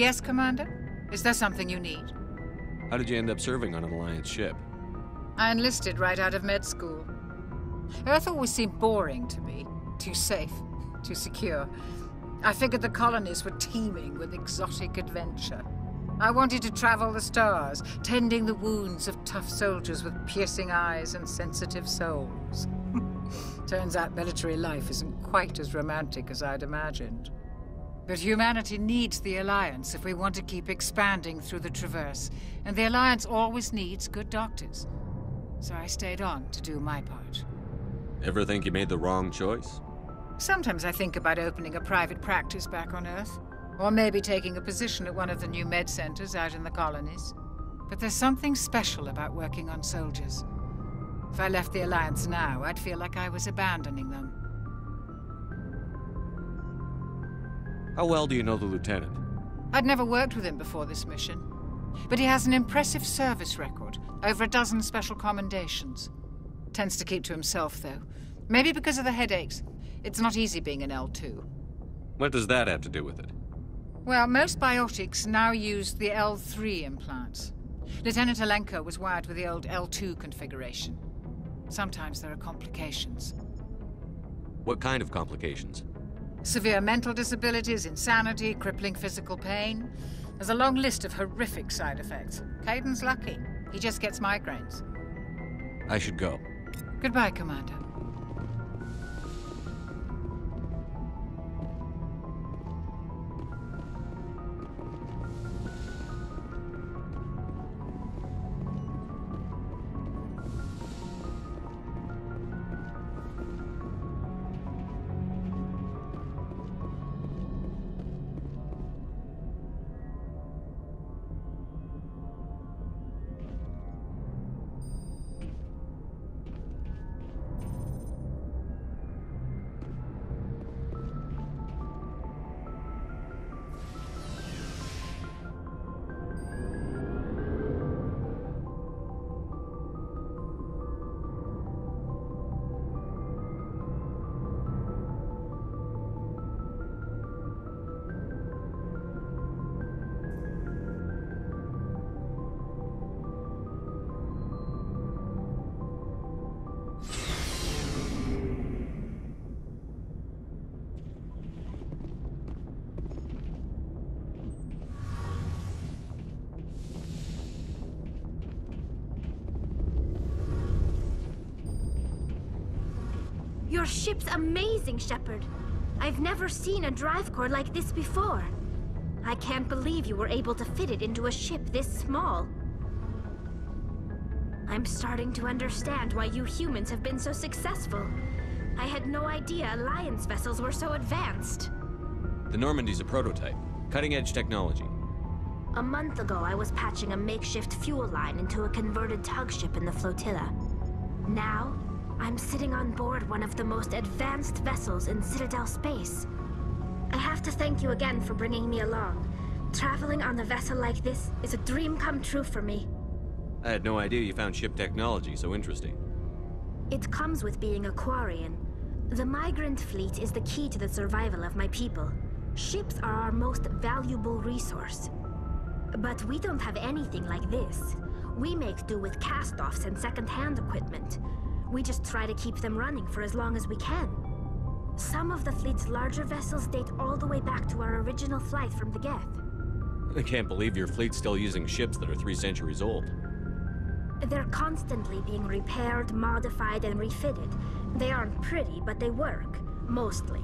Yes, Commander? Is there something you need? How did you end up serving on an Alliance ship? I enlisted right out of med school. Earth always seemed boring to me. Too safe, too secure. I figured the colonies were teeming with exotic adventure. I wanted to travel the stars, tending the wounds of tough soldiers with piercing eyes and sensitive souls. Turns out military life isn't quite as romantic as I'd imagined. But humanity needs the Alliance if we want to keep expanding through the Traverse, and the Alliance always needs good doctors. So I stayed on to do my part. Ever think you made the wrong choice? Sometimes I think about opening a private practice back on Earth, or maybe taking a position at one of the new med centers out in the colonies. But there's something special about working on soldiers. If I left the Alliance now, I'd feel like I was abandoning them. How well do you know the Lieutenant? I'd never worked with him before this mission, but he has an impressive service record, over a dozen special commendations. Tends to keep to himself, though. Maybe because of the headaches. It's not easy being an L2. What does that have to do with it? Well, most biotics now use the L3 implants. Lieutenant Alenko was wired with the old L2 configuration. Sometimes there are complications. What kind of complications? Severe mental disabilities, insanity, crippling physical pain. There's a long list of horrific side effects. Caden's lucky. He just gets migraines. I should go. Goodbye, Commander. Your ship's amazing, Shepard. I've never seen a drive core like this before. I can't believe you were able to fit it into a ship this small. I'm starting to understand why you humans have been so successful. I had no idea Alliance vessels were so advanced. The Normandy's a prototype. Cutting-edge technology. A month ago, I was patching a makeshift fuel line into a converted tug ship in the flotilla. Now, I'm sitting on board one of the most advanced vessels in Citadel space. I have to thank you again for bringing me along. Traveling on a vessel like this is a dream come true for me. I had no idea you found ship technology so interesting. It comes with being a Quarian. The migrant fleet is the key to the survival of my people. Ships are our most valuable resource. But we don't have anything like this. We make do with cast-offs and second-hand equipment. We just try to keep them running for as long as we can. Some of the fleet's larger vessels date all the way back to our original flight from the Geth. I can't believe your fleet's still using ships that are 3 centuries old. They're constantly being repaired, modified, and refitted. They aren't pretty, but they work. Mostly.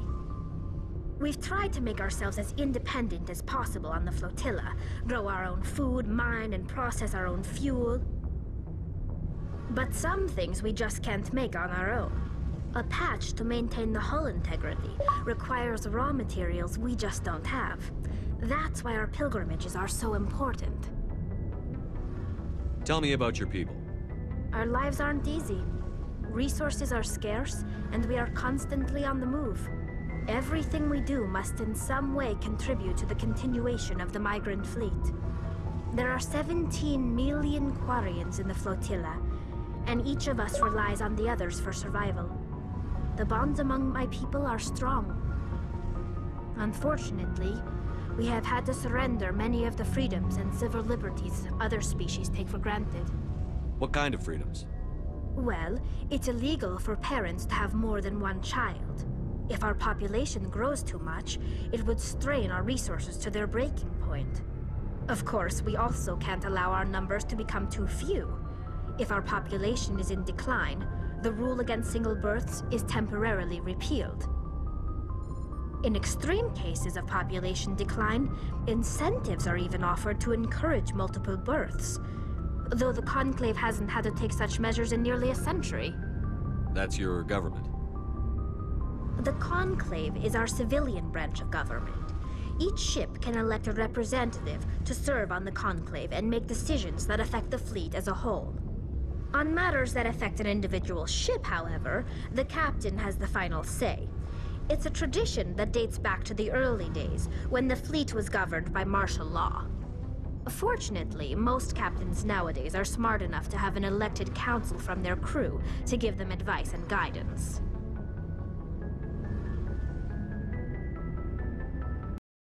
We've tried to make ourselves as independent as possible on the flotilla. Grow our own food, mine, and process our own fuel. But some things we just can't make on our own. A patch to maintain the hull integrity requires raw materials we just don't have. That's why our pilgrimages are so important. Tell me about your people. Our lives aren't easy. Resources are scarce, and we are constantly on the move. Everything we do must in some way contribute to the continuation of the migrant fleet. There are 17 million Quarians in the flotilla, and each of us relies on the others for survival. The bonds among my people are strong. Unfortunately, We have had to surrender many of the freedoms and civil liberties other species take for granted. What kind of freedoms? Well, it's illegal for parents to have more than one child. If our population grows too much, it would strain our resources to their breaking point. Of course, we also can't allow our numbers to become too few. If our population is in decline, the rule against single births is temporarily repealed. In extreme cases of population decline, incentives are even offered to encourage multiple births, though the Conclave hasn't had to take such measures in nearly a century. That's your government. The Conclave is our civilian branch of government. Each ship can elect a representative to serve on the Conclave and make decisions that affect the fleet as a whole. On matters that affect an individual ship, however, the captain has the final say. It's a tradition that dates back to the early days, when the fleet was governed by martial law. Fortunately, most captains nowadays are smart enough to have an elected council from their crew to give them advice and guidance.